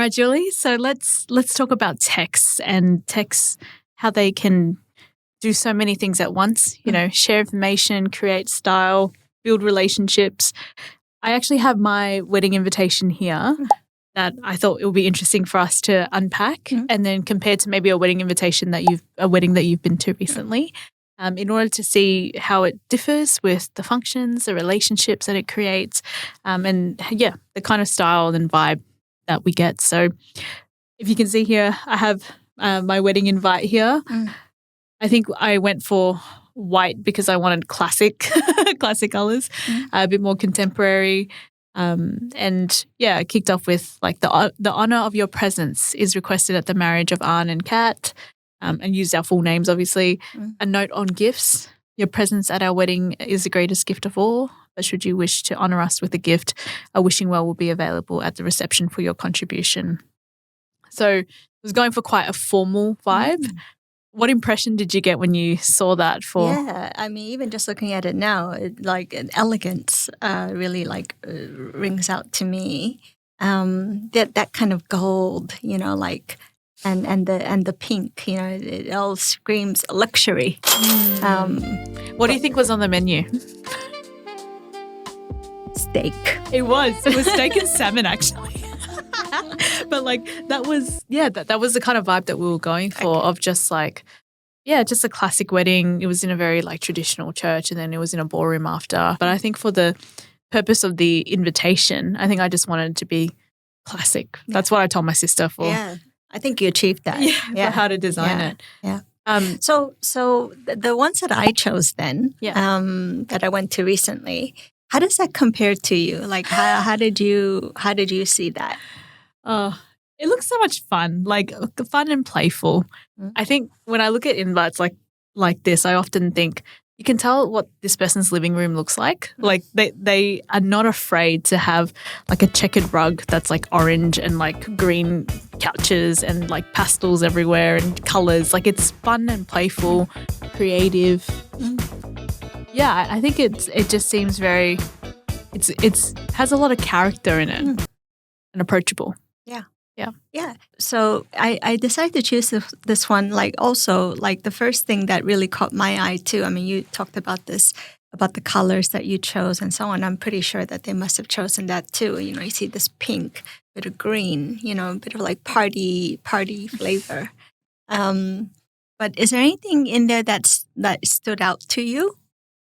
right, Julie. So let's talk about texts and texts, how they can do so many things at once. You know, share information, create style, build relationships. I actually have my wedding invitation here that I thought it would be interesting for us to unpack and then compare to maybe a wedding invitation a wedding that you've been to recently, in order to see how it differs with the functions, the relationships that it creates, and the kind of style and vibe that we get. So if you can see here, I have my wedding invite here. I think I went for white because I wanted classic colors, a bit more contemporary. I kicked off with like the honor of your presence is requested at the marriage of Anne and Kat, and used our full names, obviously. A note on gifts. Your presence at our wedding is the greatest gift of all, but should you wish to honor us with a gift, a wishing well will be available at the reception for your contribution. So I was going for quite a formal vibe. What impression did you get when you saw that? Yeah, I mean, even just looking at it now, like an elegance really rings out to me. That kind of gold, you know, like and the pink, you know, it all screams luxury. What do you think was on the menu? Steak. It was steak and salmon, actually. But like that was the kind of vibe that we were going for, of just like, just a classic wedding. It was in a very like traditional church, and then it was in a ballroom after. But I think for the purpose of the invitation, I think I just wanted it to be classic. That's what I told my sister for. Yeah, I think you achieved that. For how to design it. Yeah. So the ones that I chose then, that I went to recently, how does that compare to you? Like how did you see that? Oh, it looks so much fun, like fun and playful. I think when I look at invites like this, I often think you can tell what this person's living room looks like. Like they are not afraid to have like a checkered rug that's like orange and like green couches and like pastels everywhere and colors. Like it's fun and playful, creative. Yeah, I think it just seems very, it's has a lot of character in it and approachable. Yeah. So I decided to choose this one, like also like the first thing that really caught my eye too. I mean, you talked about this, about the colors that you chose and so on. I'm pretty sure that they must have chosen that too. You know, you see this pink, bit of green, you know, a bit of like party flavor. But is there anything in there that stood out to you?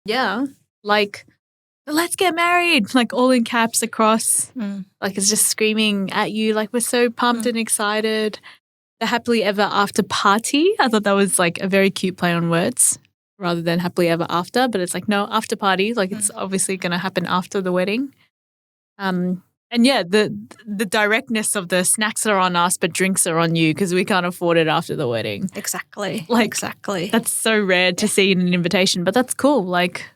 Yeah, like let's get married, like all in caps across. Like it's just screaming at you, like we're so pumped and excited. The happily ever after party, I thought that was like a very cute play on words rather than happily ever after, but it's like, no, after party, like it's obviously going to happen after the wedding. And yeah, the directness of the snacks are on us, but drinks are on you because we can't afford it after the wedding. Exactly. That's so rare to see in an invitation, but that's cool. Like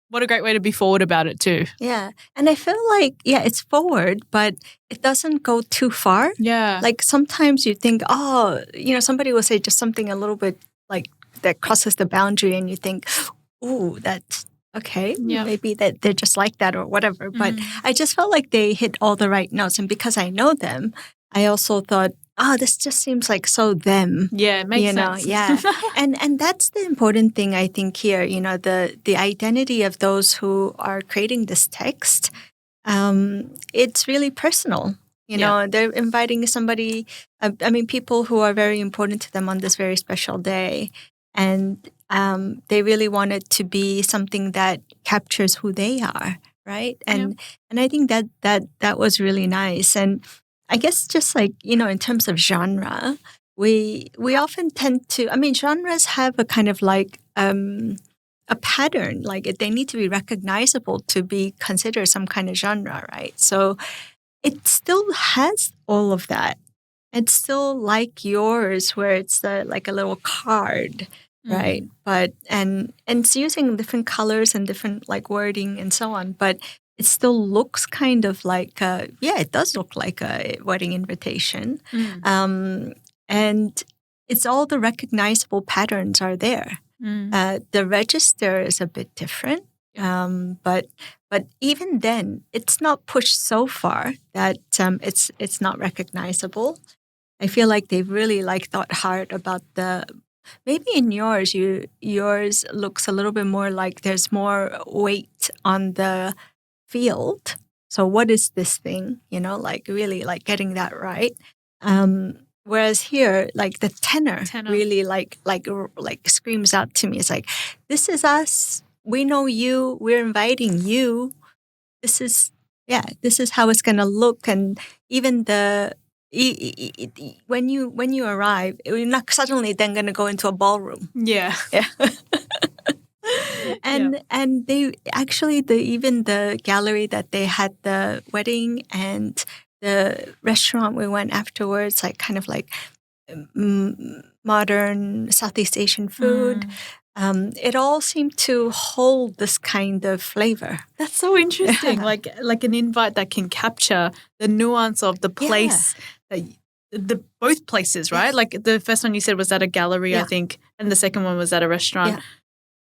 what a great way to be forward about it too. Yeah. And I feel like, it's forward, but it doesn't go too far. Yeah. Like sometimes you think, somebody will say just something a little bit like that crosses the boundary and you think, ooh, that's okay. Yeah. Maybe that they're just like that or whatever. But I just felt like they hit all the right notes. And because I know them, I also thought, this just seems like so them. Yeah, it makes sense. Yeah. And that's the important thing, I think, here, you know, the identity of those who are creating this text. It's really personal. You know, they're inviting somebody, people who are very important to them on this very special day. And they really want it to be something that captures who they are, right? And I think that was really nice. And I guess just like, you know, in terms of genre, we often tend to, genres have a kind of like a pattern, like they need to be recognizable to be considered some kind of genre, right? So it still has all of that. It's still like yours where it's like a little card, right? But, and it's using different colors and different like wording and so on, but it still looks kind of like, it does look like a wedding invitation. And it's all the recognizable patterns are there. The register is a bit different. But even then, it's not pushed so far that it's not recognizable. I feel like they've really like thought hard about maybe in yours looks a little bit more like there's more weight on the field. So what is this thing? Like really like getting that right. Whereas here, like the tenor. Really like screams out to me. It's like, this is us. We know you. We're inviting you. This is how it's gonna look. And even when you arrive, you're not suddenly then gonna go into a ballroom. Yeah. And they actually even the gallery that they had the wedding and the restaurant we went afterwards, like kind of like modern Southeast Asian food. It all seemed to hold this kind of flavor. That's so interesting. Like an invite that can capture the nuance of the place, both places, right? Like the first one you said was at a gallery, I think, and the second one was at a restaurant. Yeah.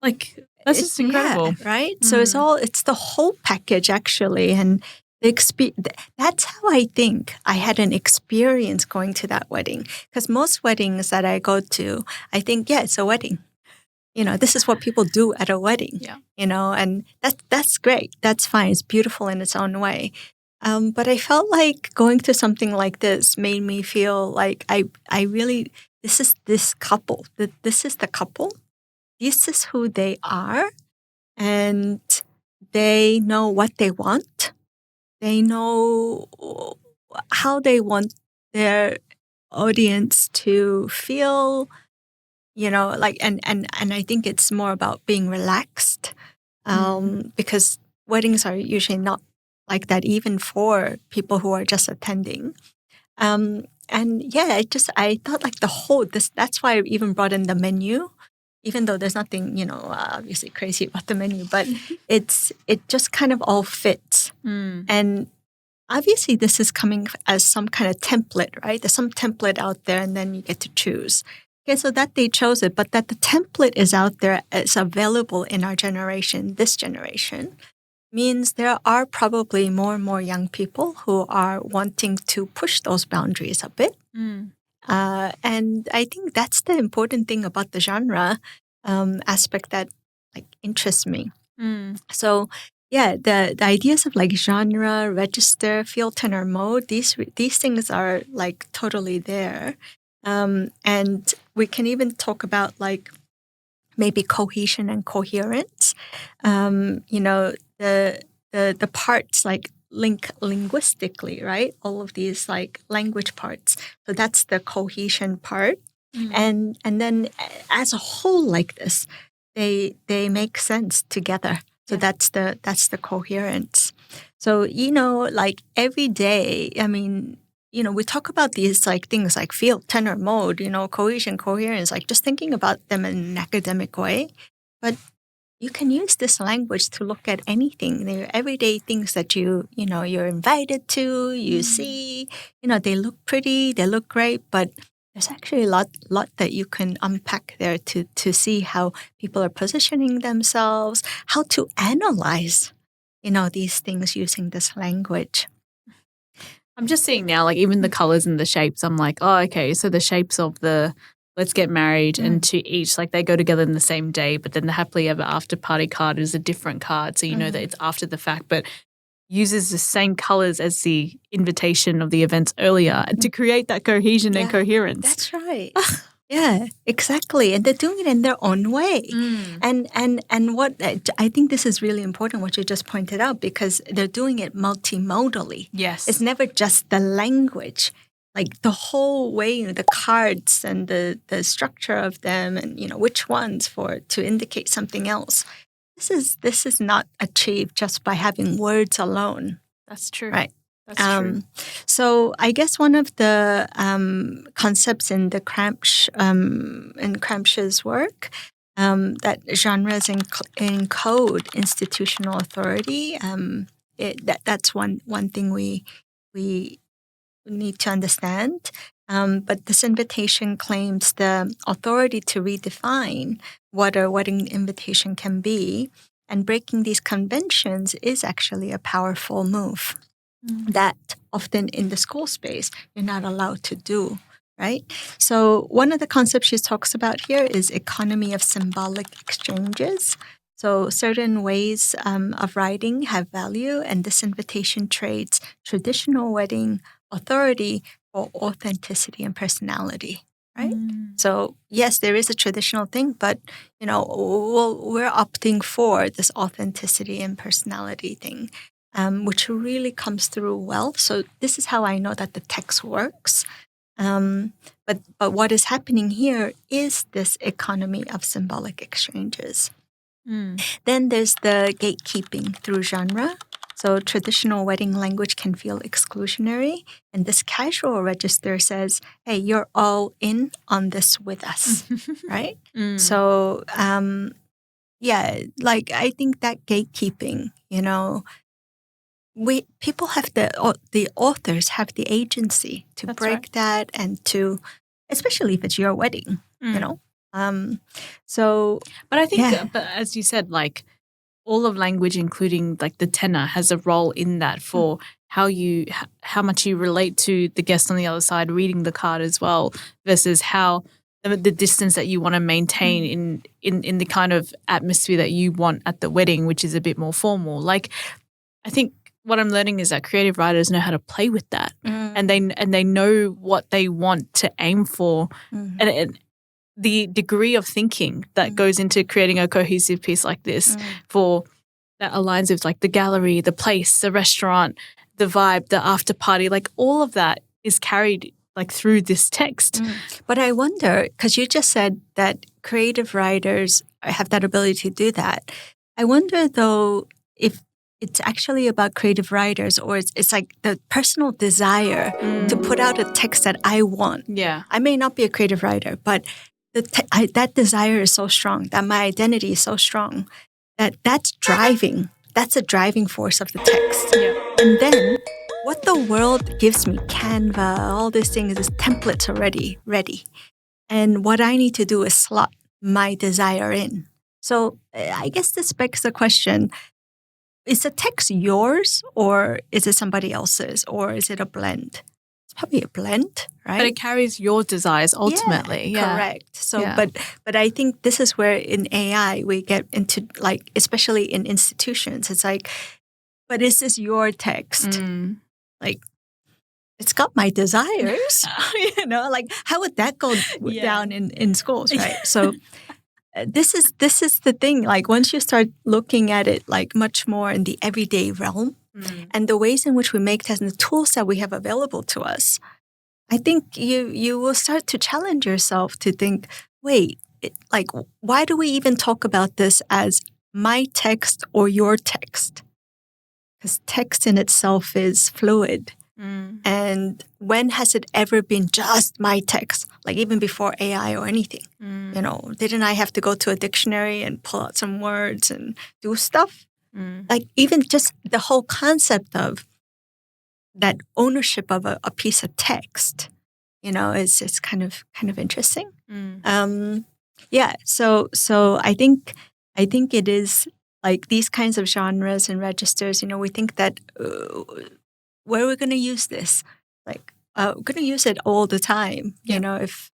Like that's just incredible, right? So it's the whole package actually, and that's how I think I had an experience going to that wedding. Because most weddings that I go to, I think, it's a wedding. This is what people do at a wedding. Yeah. And that's great. That's fine. It's beautiful in its own way. But I felt like going to something like this made me feel like I really, this is this couple. This is the couple. This is who they are. And they know what they want. They know how they want their audience to feel, like, and I think it's more about being relaxed, because weddings are usually not like that, even for people who are just attending. And I thought like that's why I even brought in the menu, even though there's nothing, obviously crazy about the menu, but it just kind of all fits. And obviously this is coming as some kind of template, right? There's some template out there and then you get to choose. Okay, so that they chose it, but that the template is out there, it's available in our generation, this generation, means there are probably more and more young people who are wanting to push those boundaries a bit. And I think that's the important thing about the genre aspect that like interests me. So the ideas of like genre, register, field, tenor, mode, these things are like totally there. And we can even talk about like maybe cohesion and coherence. The parts like link linguistically, right? All of these like language parts. So that's the cohesion part. And then as a whole like this, they make sense together. So that's the coherence. So, like every day, I mean, we talk about these like things like field, tenor, mode, cohesion, coherence, like just thinking about them in an academic way. But you can use this language to look at anything. They're everyday things that you're invited to, you see, they look pretty, they look great, but there's actually a lot that you can unpack there to see how people are positioning themselves, how to analyze, these things using this language. I'm just seeing now, like even the colors and the shapes, I'm like, oh, okay. So the shapes of the let's get married and to each, like they go together in the same day, but then the happily ever after party card is a different card. So you know that it's after the fact, but uses the same colors as the invitation of the events earlier to create that cohesion and coherence. That's right. Yeah, exactly. And they're doing it in their own way. And what I think this is really important, what you just pointed out, because they're doing it multimodally. Yes. It's never just the language, like the whole way, the cards and the structure of them and, which ones to indicate something else. This is not achieved just by having words alone. That's true. Right. That's true. So I guess one of the concepts in the Gramsci's work that genres encode institutional authority. That's one thing we need to understand. But this invitation claims the authority to redefine what a wedding invitation can be. And breaking these conventions is actually a powerful move that often in the school space you're not allowed to do, right? So one of the concepts she talks about here is economy of symbolic exchanges. So certain ways of writing have value, and this invitation trades traditional wedding authority for authenticity and personality, right? So yes, there is a traditional thing, but we're opting for this authenticity and personality thing, which really comes through well. So this is how I know that the text works. But what is happening here is this economy of symbolic exchanges. Then there's the gatekeeping through genre. So traditional wedding language can feel exclusionary, and this casual register says, hey, you're all in on this with us, right? So, I think that gatekeeping, people have the authors have the agency to That's break right. that, and to, especially if it's your wedding, But I think, but as you said, like all of language, including like the tenor, has a role in that for how much you relate to the guest on the other side reading the card as well, versus how the distance that you want to maintain in the kind of atmosphere that you want at the wedding, which is a bit more formal. Like, I think what I'm learning is that creative writers know how to play with that, and they know what they want to aim for, and the degree of thinking that goes into creating a cohesive piece like this for that aligns with like the gallery, the place, the restaurant, the vibe, the after party, like all of that is carried like through this text. But I wonder, because you just said that creative writers have that ability to do that. I wonder though if it's actually about creative writers, or it's like the personal desire to put out a text that I want. Yeah. I may not be a creative writer, but that desire is so strong, that my identity is so strong, that's a driving force of the text. Yeah. And then what the world gives me, Canva, all these things, is templates already ready. And what I need to do is slot my desire in. So I guess this begs the question, is the text yours, or is it somebody else's, or is it a blend? It's probably a blend, right? But it carries your desires ultimately. Yeah. Correct. So, but I think this is where in AI we get into, like, especially in institutions, it's like, but is this your text? Like, it's got my desires, like how would that go down in schools, right? So this is the thing. Like once you start looking at it like much more in the everyday realm and the ways in which we make tests and the tools that we have available to us, I think you will start to challenge yourself to think, wait, like why do we even talk about this as my text or your text? Because text in itself is fluid. And when has it ever been just my text? Like even before AI or anything, didn't I have to go to a dictionary and pull out some words and do stuff? Like even just the whole concept of that ownership of a piece of text, is kind of interesting. So I think it is like these kinds of genres and registers. We think that. Where are we going to use this? Like, we're going to use it all the time, if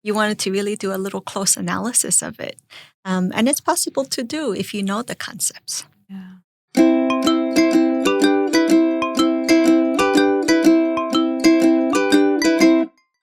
you wanted to really do a little close analysis of it. And it's possible to do if you know the concepts. Yeah.